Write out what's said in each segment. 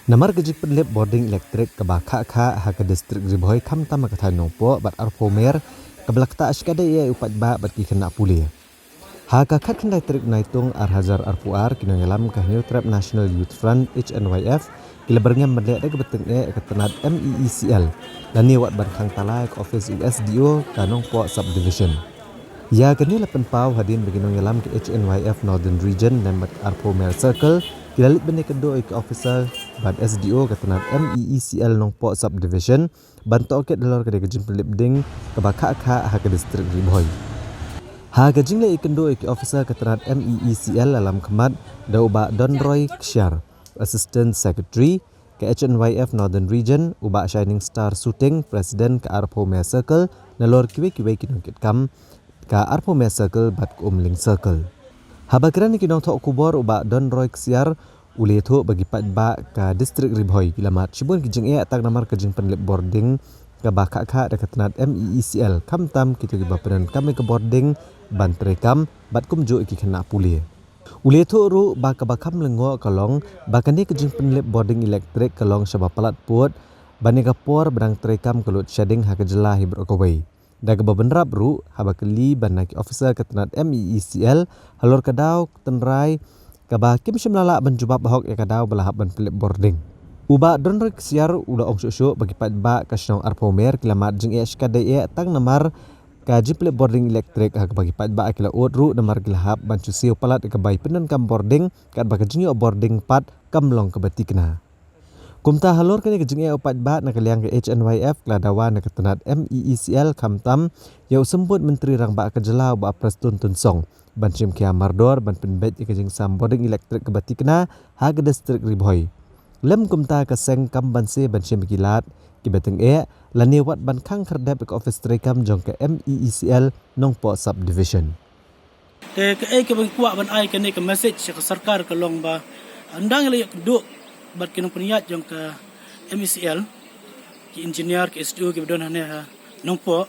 Namar gejik penlip boarding elektrik ke bakha kha ha ke distrik Ribhoi kham tam ka thai nongpo bat arpomer ke blakta askade ye upat ba bat ki kena puli. Ha ka khat khandai trik naitung arhazar arpuar kinongelam ka New Trap National Youth Front HNYF kila berngam medek ke beteng e ke tenat MEECL lani wat ban khang talai ke office USDO ka nongpo subdivision. Ya kini lepen pau hadin beginong yalam ke HNYF Northern Region dan Arpomer Circle kilalit benih kedua ke officer ban SDO ke tenat MEECL Nongpo Subdivision bantu oket dalor ke kejim pelip ding ke bakak kha ha ke distrik Ribhoi. Ha kejing le ikendo ke officer ke tenat MEECL alam kemat dauba Don Roy Ksyar Assistant Secretary ke HNYF Northern Region uba Shining Star Shooting President ke Arpomer Circle nalor kiwe-kiwe kinongkit kam ka Arpomer Circle bat Umling Circle. Habakran kinong thok kubor uba Don Roy Ksyar uli thu bagi pat ba ka distrik Ribhoi kilamat cibun kijing e tak namar kijing penlip boarding ka bakak kha dekat tenat MEECL kamtam kitu ki bapenan kami ke boarding ban trekam bat kumju iki kena puli. Uli thu ru ba ka bakam lengo kalong bakani kijing penlip boarding elektrik kalong syaba palat put bani kapor bedang trekam kelut shading ha kejelah hibro kawai. Daga babenrap ru habakeli banaki officer ketenat MEECL halor kadau tenrai kaba kim shimlala banjubab bahok ya kadau belahap ban pelip boarding. Uba Don Roy Ksyar ula ong syuk bagi pat ba kasnong Arpomer kilamat jing kadai e tang namar kaji pelip boarding elektrik ha bagi pat ba akila ut ru namar gilahap bancu siu palat ke bai penan kam boarding kat bagi jing boarding pat kamlong ke batikna. Kumta halor kini kejing e upat ba nak kaliang ke HNYF keladawa nak ketenat MEECL kamtam yau sembut menteri rang ba kejelau ba Prestun Tunsong ban sim kia mardor ban penbet kejing sam boarding elektrik ke batikna ha ke distrik Ribhoi. Lem kumta ke seng kam ban se ban sim kilat ki beteng e lani wat ban khang kherdep ke office trekam jong ke MEECL Nongpo Subdivision. Ke ke bagi kuat ban ai ke ni ke message ke sarkar ke long ba andang le duk bat kinong peniat jong ke MECL ki engineer ki SDO ki bedon hane ha nongpo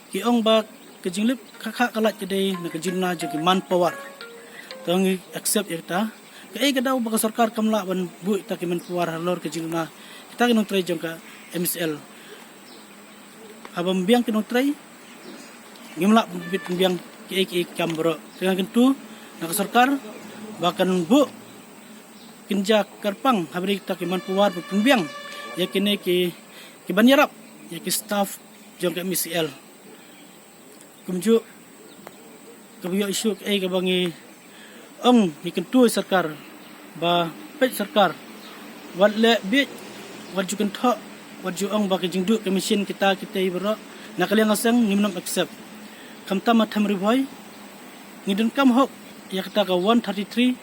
ki ong ba ke jinglip kakak kalat kedai na ke jinna jong ki manpower tong accept yakta ke daw ba sarkar kamla ban bu ta ki manpower halor ke jinna kita kinong try jong ke MECL abam biang kinong try ngimla bit biang ki kambro dengan kentu na sarkar bahkan bu kinja karpang habri ta ki manpower pembiang yakini ki banyarap yaki staff jong ke MECL kumju kabiyo isu ke bangi ong ni kentu sarkar ba pet sarkar wat le bit wat ju kan tho wat ju ong ba ke jingdu ke mesin kita ibro na kaliang asang nimnam accept kamta matham Ribhoi ngidun kam hok yakta ka 132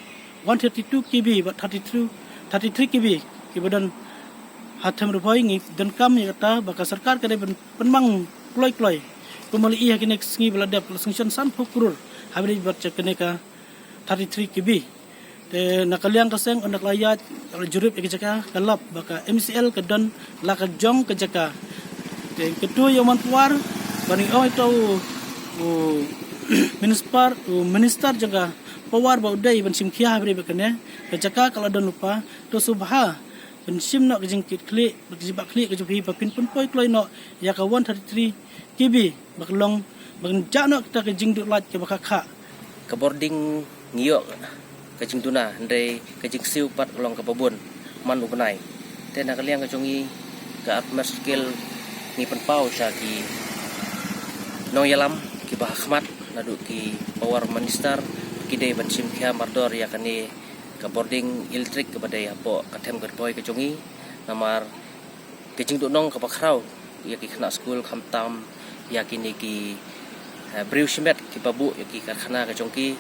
kb but 33 kb kibadan hatam Ribhoi ngi dan kam yakta baka sarkar kade penmang kloi kumali iya kene sngi belada sungshan san phukurur habri bacha kene ka 33 kb te nakaliang kaseng onak layat jurip ke jaka kalap baka MECL kedan laka jong ke jaka te kedua yaman puar bani oi tau minister jaga pawar ba udai ban sim khia habri bakane ke jaka kala don lupa to subha ban sim no kejing klik berjibak klik ke jupi papin pun poi kloi no ya ka 133 kb baklong bang jano kita kejing duk lat ke bakakha ke boarding ngiyok kejing tuna ndai kejing siu pat long ke babon man ugnai te nak liang ke jongi ke Arpomer skill ni penpau sya ki nong yalam ki bahakmat nadu ki power minister ki dei ban sim khia mardor ya kani ke boarding elektrik kepada apo katem gerboy ke jongi namar kejing tu nong ke bakrau ya ki kena school khamtam ya kini ki briu simet ki babu ya ki karkhana ke jongki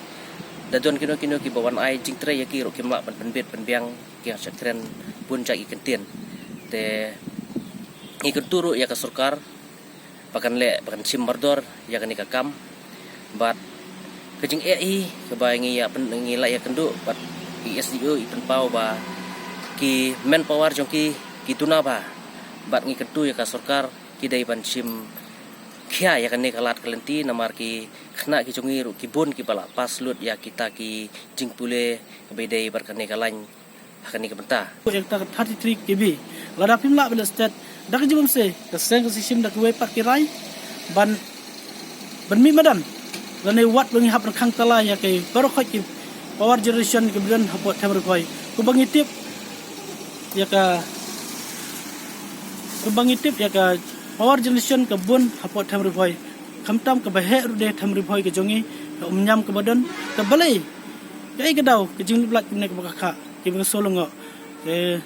dadon kino ki bawan ai jing tre ya ki ro kimla ban penbet penbiang ki sekren pun cak ikentien te ikenturu ya ke sarkar bahkan sim mardor ya kani ka kam bat kejing ke bayangi ya pengila ya kendu bat SDO ipen pau ba ki manpower jongki ki tuna ba bat ngi kentu ya ka sarkar ki dai ban sim khia ya kani kalat kalenti namar ki khna ki jongi ru ki bon ki bala pas lut ya kita ki jingpule bedai berkani kalain hakani ke benta Yang tak 33 KB. Lada pimla bila stat. Dak jibum se. Keseng kesim dak wepat kirai. Ban mi madan. Lane wat bangi hap rekang tala ya ke baru khoi ki power generation ke bidan hapot thamri khoi. Ku bangi tip ya ka power generation ke bun hapot thamri khoi. Khamtam ke bahe rude thamri khoi ke jongi ke umnyam ke badan ke balai. Ke ke dau ke jing blak ne ke bakha ke bang solongo. Ke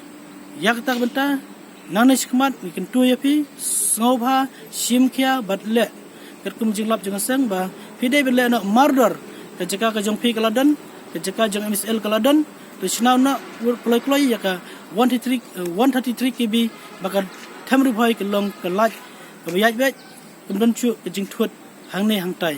yak tak benta nang ne skmat ni tu ya pi snobha simkhia batle kerkum jinglap jeng seng ba pide bele no murder ke jaka ke jong pi kaladan ke jaka jong MSL kaladan to snau na kloi kloi ya ka 133 KB bakal thamri bhoi ke long ke laj ke yaj bet kemudian chu ke jing thut hang ne hang tai